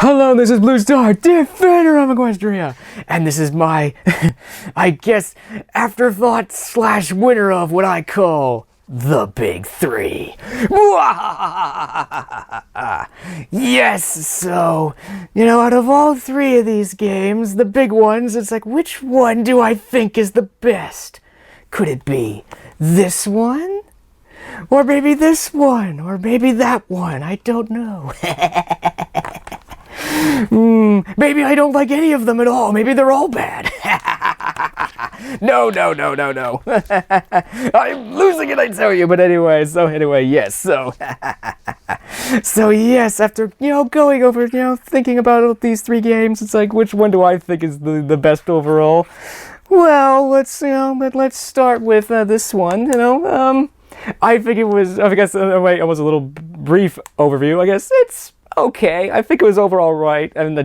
Hello, this is BlueStar, Defender of Equestria, and this is my, I guess, afterthought slash winner of what I call the Big Three. Yes, so, out of all three of these games, the big ones, it's like, which one do I think is the best? Could it be this one? Or maybe this one? Or maybe that one? I don't know. Maybe I don't like any of them at all. Maybe they're all bad. No. I'm losing it, I tell you. But anyway, yes. So yes, after, going over, thinking about these three games, it's like, which one do I think is the best overall? Well, let's start with this one, I think it was, almost a little brief overview. I guess it's okay. I think it was overall right, and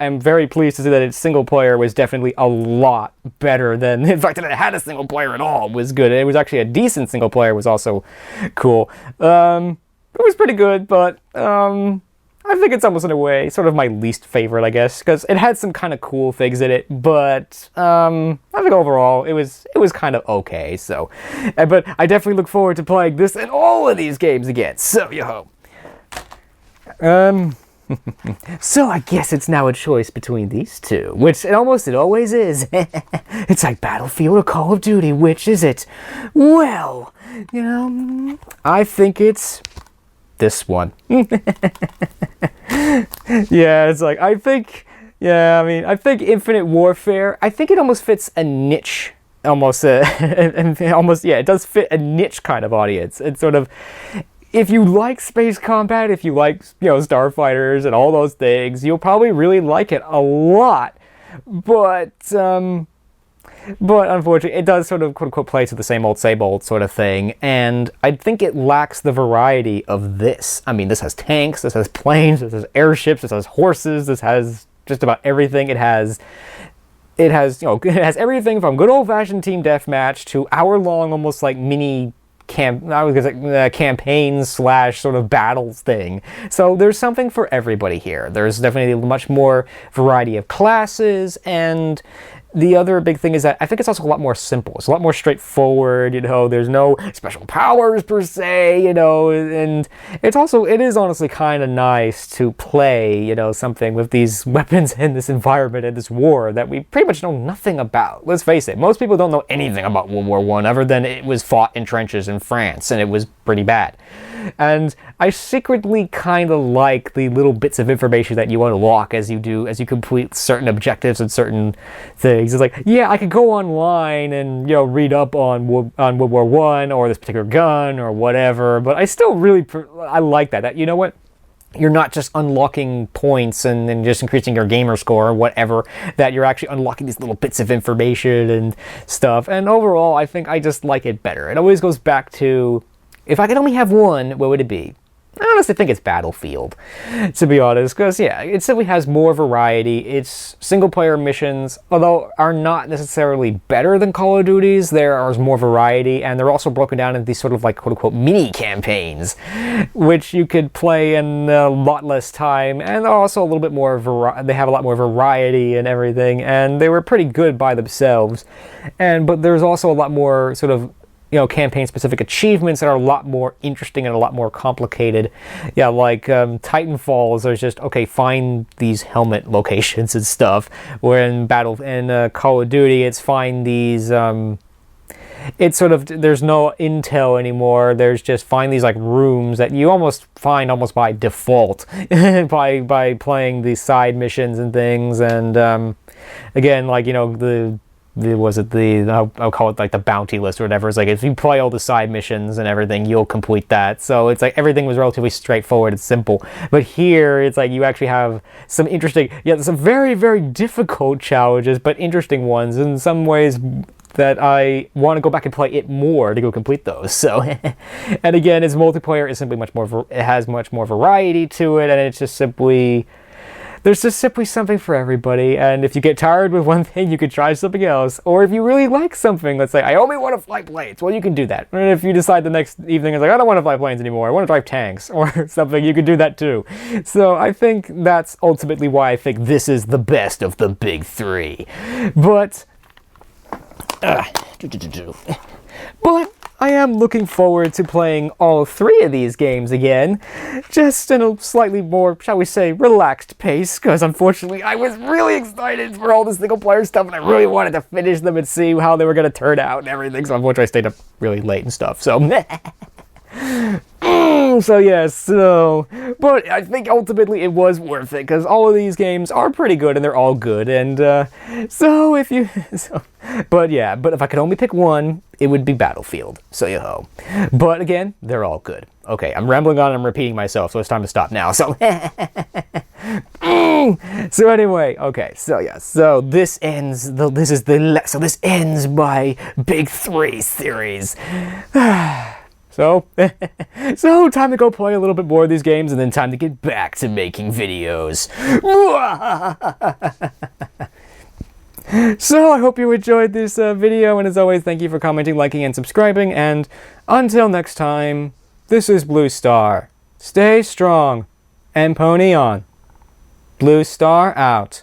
I'm very pleased to see that its single player was definitely a lot better than, in fact, that it had a single player at all was good. It was actually a decent single player, was also cool. It was pretty good, but I think it's almost in a way sort of my least favorite, I guess, because it had some kind of cool things in it, but I think overall it was kind of okay. So, but I definitely look forward to playing this and all of these games again. So, yo-ho. So I guess it's now a choice between these two, which it always is. It's like Battlefield or Call of Duty. Which is it? Well, I think it's this one. Yeah, it's like, I think Infinite Warfare, I think it almost fits a niche, it does fit a niche kind of audience. It's sort of, if you like space combat, if you like, starfighters and all those things, you'll probably really like it a lot. But unfortunately, it does sort of, quote-unquote, play to the same old sort of thing, and I think it lacks the variety of this. I mean, this has tanks, this has planes, this has airships, this has horses, this has just about everything. It has everything from good old-fashioned team deathmatch to hour-long, almost like mini campaigns / sort of battles thing. So there's something for everybody here. There's definitely much more variety of classes, and the other big thing is that I think it's also a lot more simple. It's a lot more straightforward, there's no special powers per se, and it is honestly kind of nice to play, something with these weapons in this environment, in this war that we pretty much know nothing about. Let's face it, most people don't know anything about World War I other than it was fought in trenches in France, and it was pretty bad. And I secretly kind of like the little bits of information that you unlock as you complete certain objectives and certain things. It's like, yeah, I could go online and, read up on World War I or this particular gun or whatever, but I still really, I like that. You know what? You're not just unlocking points and just increasing your gamer score or whatever, that you're actually unlocking these little bits of information and stuff. And overall, I think I just like it better. It always goes back to, if I could only have one, what would it be? I honestly think it's Battlefield, to be honest, because, yeah, it simply has more variety. Its single-player missions, although are not necessarily better than Call of Duty's, there is more variety, and they're also broken down into these sort of, like, quote-unquote, mini-campaigns, which you could play in a lot less time, and also a little bit more they have a lot more variety and everything, and they were pretty good by themselves, but there's also a lot more sort of campaign-specific achievements that are a lot more interesting and a lot more complicated. Yeah, like Titanfall, there's just, okay, find these helmet locations and stuff. Where in Call of Duty, it's find these, it's sort of, there's no intel anymore. There's just find these, like, rooms that you almost find almost by default by playing these side missions and things. And again, like, I'll call it like the bounty list or whatever. It's like, if you play all the side missions and everything, you'll complete that. So it's like everything was relatively straightforward and simple. But here, it's like you actually have some some very, very difficult challenges, but interesting ones in some ways that I want to go back and play it more to go complete those. So, and again, its multiplayer is simply it has much more variety to it, and it's just simply, there's just simply something for everybody, and if you get tired with one thing, you could try something else. Or if you really like something, let's say, I only want to fly planes, well, you can do that. And if you decide the next evening, it's like, I don't want to fly planes anymore, I want to drive tanks, or something, you could do that too. So I think that's ultimately why I think this is the best of the big three. But I am looking forward to playing all three of these games again, just in a slightly more, shall we say, relaxed pace, because unfortunately I was really excited for all the single-player stuff, and I really wanted to finish them and see how they were going to turn out and everything, so unfortunately I stayed up really late and stuff, so... but I think ultimately it was worth it, because all of these games are pretty good, and they're all good, and, but if I could only pick one, it would be Battlefield, so yo-ho. But again, they're all good. Okay, I'm rambling on and I'm repeating myself, so it's time to stop now, so... So anyway, okay, so this ends, this ends my Big 3 series. So time to go play a little bit more of these games, and then time to get back to making videos. So I hope you enjoyed this video, and as always, thank you for commenting, liking, and subscribing, and until next time, this is Blue Star. Stay strong, and pony on. Blue Star out.